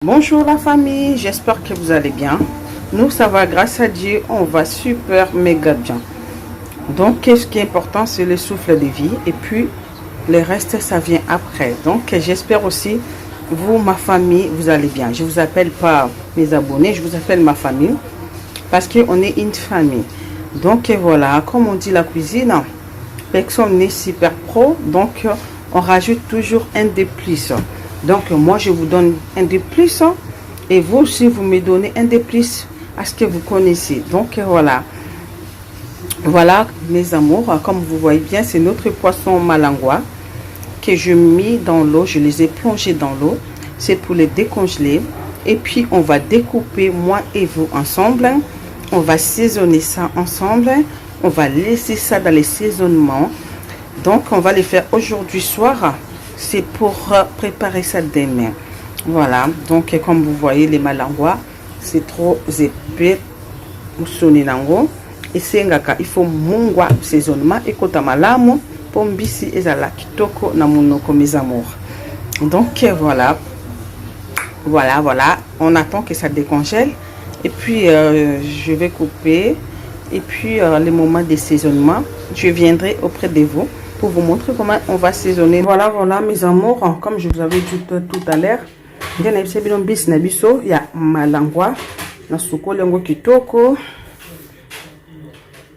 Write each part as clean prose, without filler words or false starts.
Bonjour la famille, j'espère que vous allez bien. Nous ça va, grâce à Dieu, on va super méga bien. Donc qu'est-ce qui est important, c'est le souffle de vie et puis le reste ça vient après. Donc j'espère aussi vous, ma famille, vous allez bien. Je vous appelle pas mes abonnés, je vous appelle ma famille parce qu'on est une famille. Donc voilà, comme on dit la cuisine, personne n'est super pro, donc on rajoute toujours un de plus. Donc moi je vous donne un de plus et vous aussi vous me donnez un de plus à ce que vous connaissez. Donc voilà mes amours, comme vous voyez bien, c'est notre poisson malangua que je mis dans l'eau, je les ai plongés dans l'eau, c'est pour les décongeler et puis on va découper moi et vous ensemble, on va saisonner ça ensemble, on va laisser ça dans les saisonnements. Donc on va les faire aujourd'hui soir, c'est pour préparer ça demain. Voilà, donc comme vous voyez les malangua c'est trop épais et c'est il faut mungwa saisonnement et kota malamu pour mbisi ezala kitoko na monoko mes amours. Donc voilà, on attend que ça décongèle et puis je vais couper et puis les moments de saisonnement je viendrai auprès de vous pour vous montrer comment on va saisonner. Voilà mes amours, comme je vous avais dit tout à l'heure, il y a malangwa na sukoli yango kitoko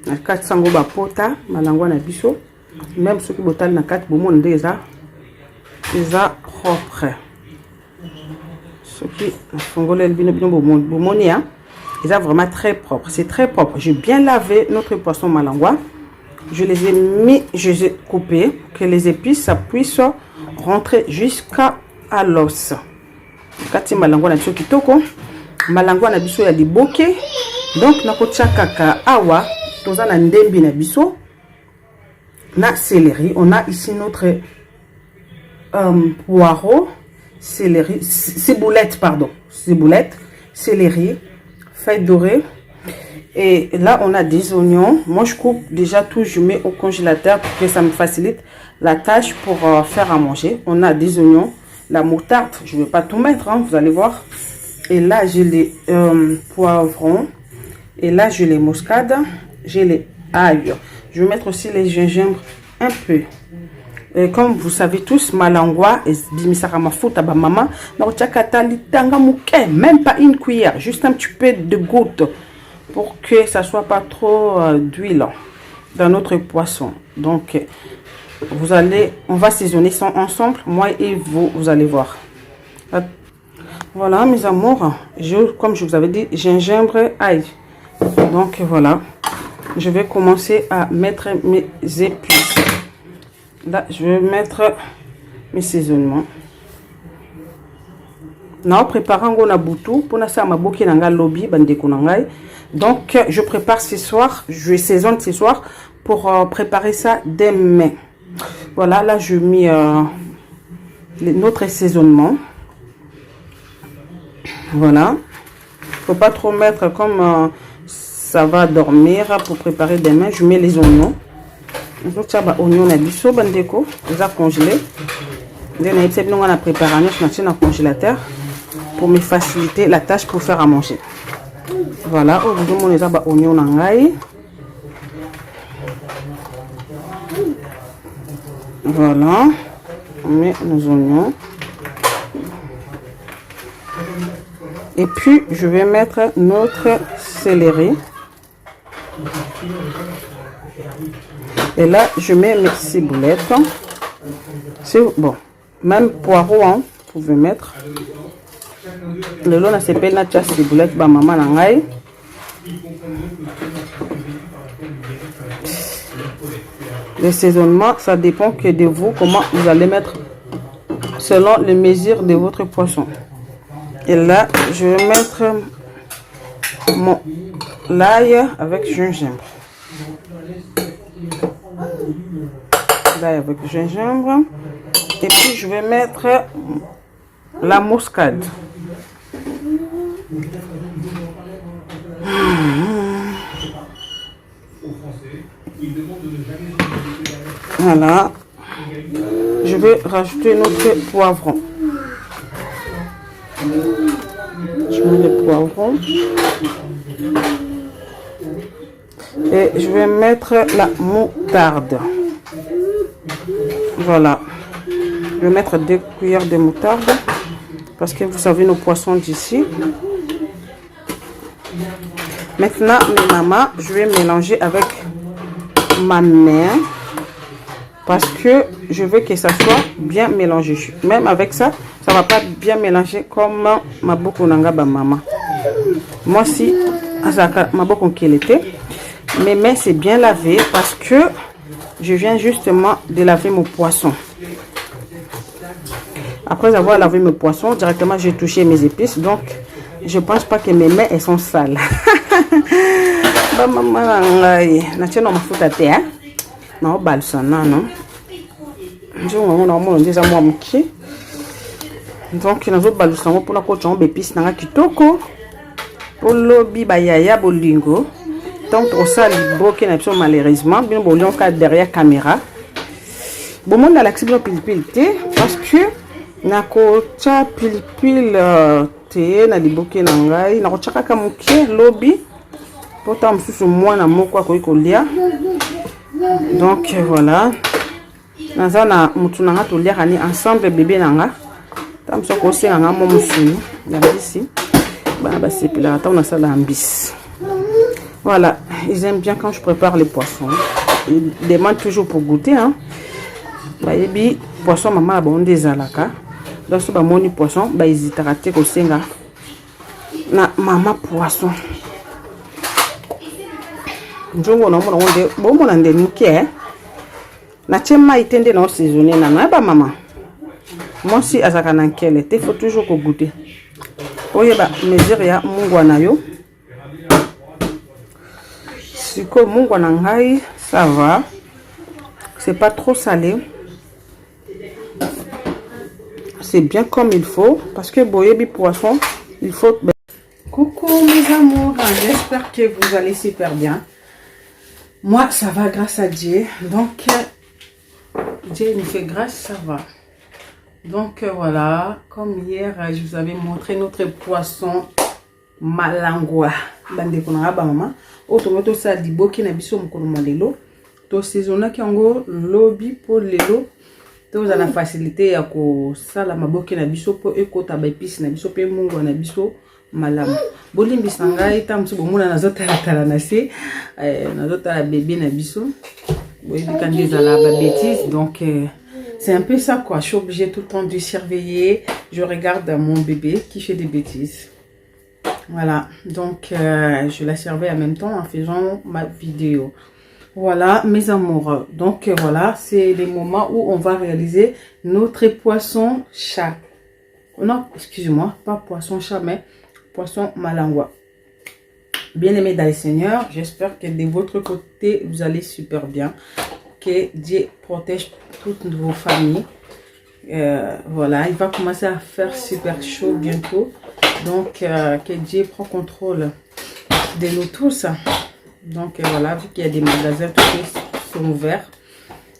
na 400 bapota malangwa na biso, même ceux qui botal na 4 bomon déjà propre. Ce qui fongole le bino bomoni hein, ils sont vraiment très propre, c'est très propre. J'ai bien lavé notre poisson malangwa. Je les ai mis, je les ai coupés, que les épices ça puisse rentrer jusqu'à l'os. Kati malangwa na biso kitoko, malangwa na biso ya liboke. Donc na kotia kaka awa, toza na ndembi na biso na céleri. On a ici notre poireau, céleri, ciboulette pardon, ciboulette, céleri, feuilles dorées. Et là, on a des oignons. Moi, je coupe déjà tout, je mets au congélateur pour que ça me facilite la tâche pour faire à manger. On a des oignons, la moutarde, je ne vais pas tout mettre, hein, vous allez voir. Et là, j'ai les poivrons. Et là, j'ai les muscades, j'ai les ail. Je vais mettre aussi les gingembre un peu. Et comme vous savez tous, malangwa et bimisara mafuta ba maman, même pas une cuillère, juste un petit peu de goutte, pour que ça soit pas trop d'huile dans notre poisson. Donc on va saisonner ça ensemble, moi et vous, vous allez voir. Voilà mes amours, comme je vous avais dit, gingembre, ail. Donc voilà, je vais commencer à mettre mes épices. Là je vais mettre mes saisonnements. Na préparant na butu pour na sa maboki nanga lobby bandeko nangai. Donc je prépare ce soir, je saisonne ce soir pour préparer ça demain. Voilà, là je mets notre saisonnement. Voilà, faut pas trop mettre comme ça va dormir. Pour préparer demain, je mets les oignons. Donc ça va oignon na biso bandeko, déjà congelé. On a préparé un congélateur pour me faciliter la tâche pour faire à manger. Voilà, aujourd'hui on a oignon nangai. Voilà, on met nos oignons. Et puis je vais mettre notre céleri. Et là je mets mes ciboulettes. C'est bon, même poireau hein, vous pouvez mettre. Le long na s'appelle na tia ciboulette ba maman nangai. Le saisonnement, ça dépend que de vous, comment vous allez mettre selon les mesures de votre poisson. Et là, je vais mettre mon l'ail avec gingembre. L'ail avec gingembre. Et puis, je vais mettre la muscade. Voilà. Je vais rajouter notre poivron. Je mets le poivron. Et je vais mettre la moutarde. Voilà. Je vais mettre 2 cuillères de moutarde. Parce que vous savez nos poissons d'ici. Maintenant, mes mamans, je vais mélanger avec ma main. Parce que je veux que ça soit bien mélangé. Même avec ça, ça va pas bien mélanger comme ma boko nanga ba maman. Moi si ma boko qu'elle était, mes mains c'est bien lavé parce que je viens justement de laver mon poisson. Après avoir lavé mes poissons, directement j'ai touché mes épices, donc je pense pas que mes mains elles sont sales. Ba maman ngai na tsheno mafuta te hein. Non, balsana, non. Donc, nous avons balsana pour la côte en épices nanga kitoko. Pour lobby bayaya bolingo. Donc, pour ça, les broquets n'ont malheureusement bien bolion cas derrière caméra. Bon, monde a l'accès pilipilité parce que na kocha pilipil te na liboke nangai na kocha kaka muke lobby. Pourtant, je suis moi na moko ko ikolia. Donc voilà, nazana mutunanga to lire ani ensemble bébé nanga. Tam so ko senga mo musuni ya bisi. Bana basepila ta on a ça l'ambis. Voilà, ils aiment bien quand je prépare les poissons. Ils demandent toujours pour goûter hein. Ba yebi poisson maman la bonde ezalaka. Donc so ba moni poisson ba hésitera te ko senga na maman poisson. Njongo na mona onde bombo na ndeni ke na chema itende na saisonner na ba maman. Moi si azaka na nkele te faut toujours ko goûter. Oyeba mesure ya mungwa na yo. Siko mungwa na ngai ça va. C'est pas trop salé. C'est bien comme il faut parce que boyebi poisson, il faut. Coucou mes amours, j'espère que vous allez super bien. Moi, ça va grâce à Dieu. Donc, Dieu nous fait grâce, ça va. Donc, voilà. Comme hier, je vous avais montré notre poisson malangwa. Bande konanga ba maman. Otomoto sa liboki na biso mukolo malelo. To saisonna ki ngo lobby pour lelo. To za na facilité ya ko sala maboki na biso po ekota ba épices na biso pe mungu na biso. Malamu bolimbi sangai tamsu bomuna nazotala tala na se nazotala bébé na biso boyebi quand des ala ba bêtises donc c'est un peu ça quoi. Je suis obligée tout le temps de surveiller. Je regarde mon bébé qui fait des bêtises. Voilà, donc je la surveille en même temps en faisant ma vidéo. Voilà mes amours, donc voilà c'est les moments où on va réaliser notre poisson chat. Non, excusez-moi, pas poisson chat mais poisson malangwa. Bien aimé dans le Seigneur, j'espère que de votre côté vous allez super bien, que Dieu protège toutes vos familles. Voilà, il va commencer à faire super chaud bientôt, donc que Dieu prend contrôle de nous tous. Donc voilà, vu qu'il y a des magasins qui sont ouverts,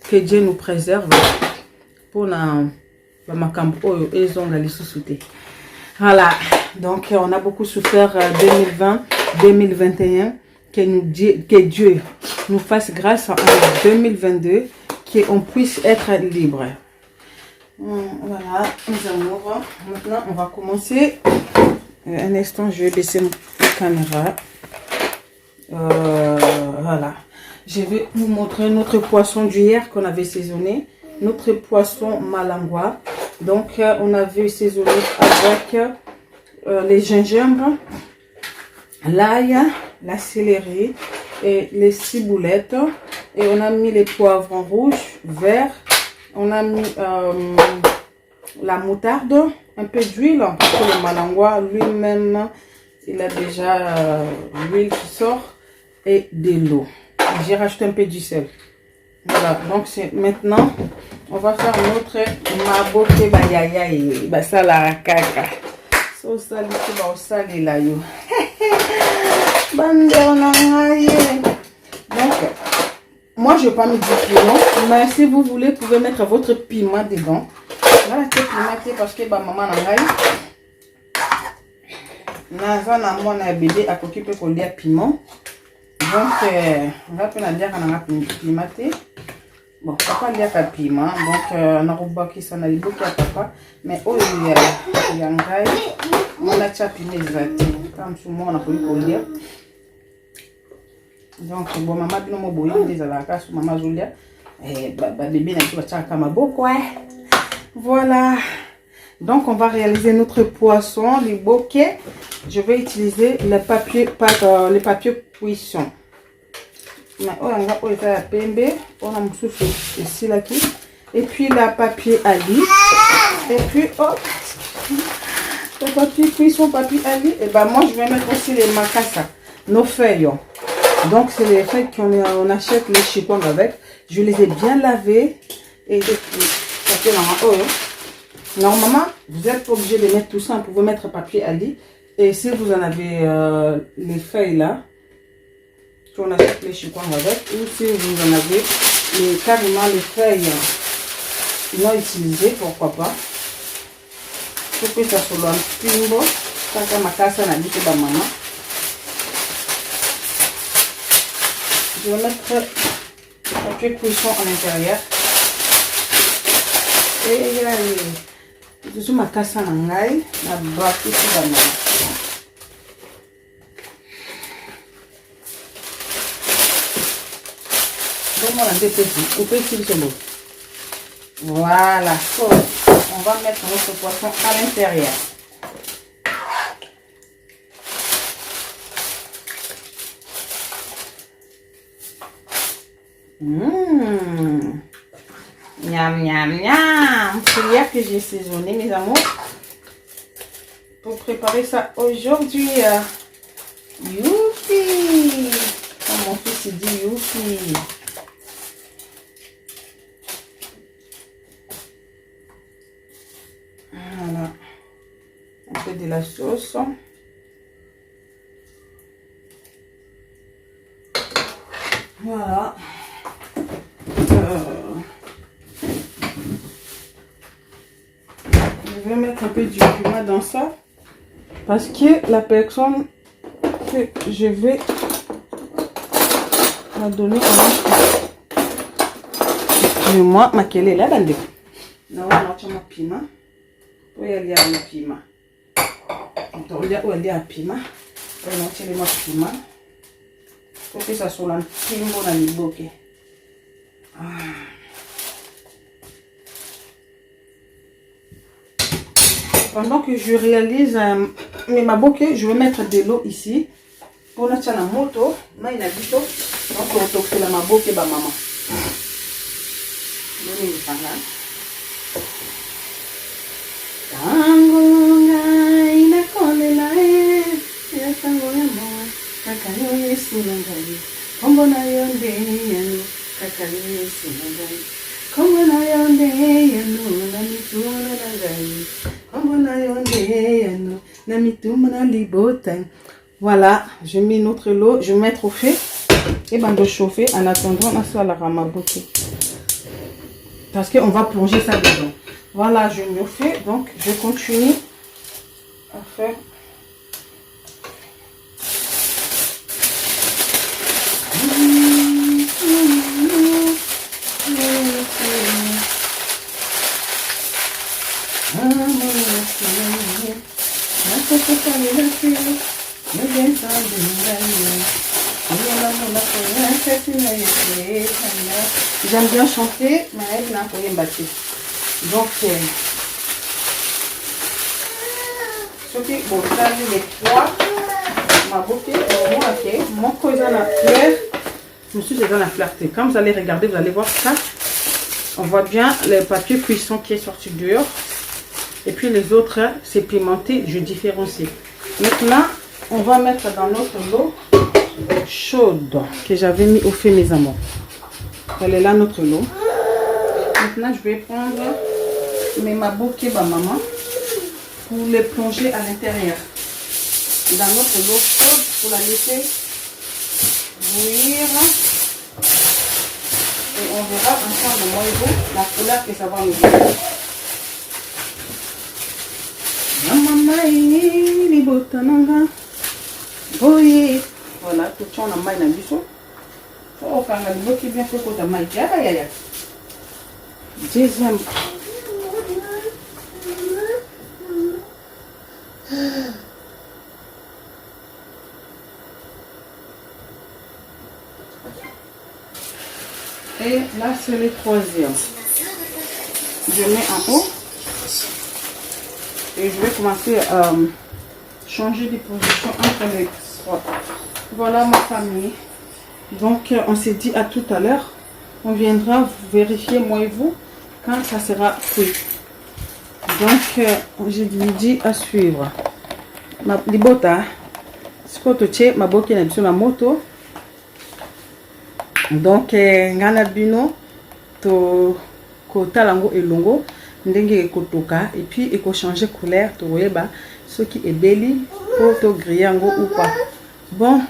que Dieu nous préserve pour la macambo et les ongles sous-soutés. Voilà, donc on a beaucoup souffert 2020, 2021, que Dieu nous fasse grâce en 2022, qu'on puisse être libre. Voilà, mes amours, maintenant on va commencer. Un instant, je vais baisser ma caméra. Voilà, je vais vous montrer notre poisson d'hier qu'on avait saisonné, notre poisson malangwa. Donc, on avait saisonné avec les gingembre, l'ail, la céleri et les ciboulettes. Et on a mis les poivrons rouges, verts. On a mis la moutarde, un peu d'huile. Parce que le malangwa lui-même, il a déjà l'huile qui sort et de l'eau. J'ai rajouté un peu du sel. Voilà, donc c'est maintenant, on va faire notre maboke bayaya et basala kaka. So sali ba sali la yo. Bande on donc moi je vais pas mettre du piment, mais si vous voulez, vous pouvez mettre votre piment dedans. Voilà, c'est piment parce que ba maman nangai. naza na mwana ya bébé akoki pe kolia piment. Donc on va prendre dire qu'on a pimenté. Bon, papa liaka piment. Donc on a rebaki ça na liboki à papa, mais oh il y a ngai on a chapimé zati. Comme souvent on a pu kolia. Donc bon maman bino mo boyi des alaka sur maman Zulia et bébé na tu chaka maboko ouais. Voilà. Donc on va réaliser notre poisson, les bokeh. Je vais utiliser le papier cuisson. Mais on a pembe, on a souffle ici là qui. Et puis la papier Ali. Et puis oh, le papier cuisson, papier Ali. Et ben moi je vais mettre aussi les macassas, nos feuilles. Donc c'est les feuilles qu'on achète les chikwang avec. Je les ai bien lavées et normalement vous êtes pas obligé de mettre tout ça. Vous pouvez mettre papier Ali. Et si vous en avez les feuilles là, on achète les chikwang avec, ou si vous en avez carrément les feuilles non utilisées, pourquoi pas. Pour que ça soit un pimbo, ça ma casse à dit que maman. Je vais mettre papier cuisson à l'intérieur. Et il y a je ma casse à l'angaï, la braque ici maman. Voilà, on va mettre notre poisson à l'intérieur. Miam, miam, miam. C'est hier que j'ai saisonné, mes amours, pour préparer ça aujourd'hui. Youpi! Comme mon fils dit, youpi! Voilà, un peu de la sauce. Voilà. Je vais mettre un peu du piment dans ça parce que la personne que je vais la donner à moi, ma qu'elle est là dans le non, non, piment. Oui, il y a le piment. Donc, il y a un piment. On va tirer le piment. Pour que ça soit un piment dans le bokeh. Pendant que je réalise ma bokeh, je vais mettre de l'eau ici. Pour notre la moto, mais il a dit donc on va la bokeh ba maman. Donnez le là. Voilà, je mets notre lot, je vais mettre au feu et ben de chauffer en attendant la ramaboké. Parce qu'on va plonger ça dedans. Voilà, je me fais, donc je continue à faire. J'aime bien chanter, mais elle n'a pas battu. Donc, ce qui est bon, ça les trois, ma beauté, mon cousin a fleur, je me suis dans la clarté. Quand vous allez regarder, vous allez voir ça. On voit bien le papier cuisson qui est sorti dehors. Et puis les autres, c'est pimenté, je différencie. Maintenant, on va mettre dans notre eau chaude que j'avais mis au feu, mes amours. Elle est là, notre eau. Maintenant, je vais prendre ma bokeh maman pour les plonger à l'intérieur. Dans notre eau chaude pour la laisser bouillir. Et on verra ensemble la couleur que ça va nous donner. Maman, il est beau temps. nanga. Oui. Voilà, tout le monde a maï na biso. Oh, quand on a qui bien fait côté maï. Ya. Deuxième. Et là, c'est le troisième. Je mets en haut. Et je vais commencer à changer de position entre les trois. Voilà ma famille. Donc, on s'est dit à tout à l'heure. On viendra vérifier, moi et vous, quand ça sera cuit. Donc, je vous dis à suivre. Ma libota, skotoche, ma boki na biso na moto. Donc, ngana bino to kotalango elongo ndenge kotoka et puis eko changer couleur to yeba ce qui est belli pour to griller yango ou pas. Bon,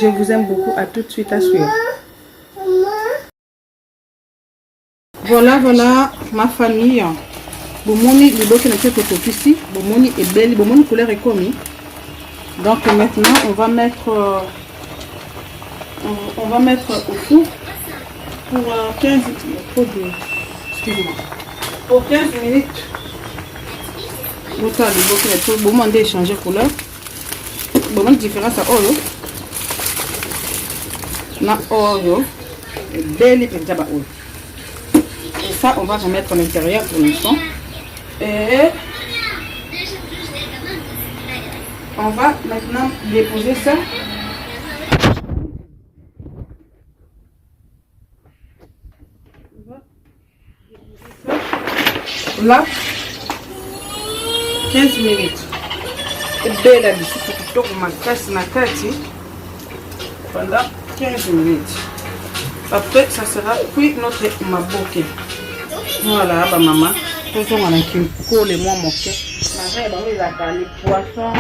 je vous aime beaucoup, à tout de suite à suivre. Voilà ma famille. Bomoni liboki na tête ici, bomoni est belli, bomoni couleur est commis. Donc maintenant on va mettre au four pour 15 pour 15 minutes. Votre liboki na bomoni d'échanger couleur. Bomoni différence à oyo. Na oyo belli petit ba oyo. Et ça on va remettre à l'intérieur pour l'instant. Et on va maintenant déposer ça. Là, 15 minutes. Et bien la pendant 15 minutes. Après, ça sera cuit notre maboke. Voilà, bah maman. Tout le monde a un peu les mois moqués. Les poissons.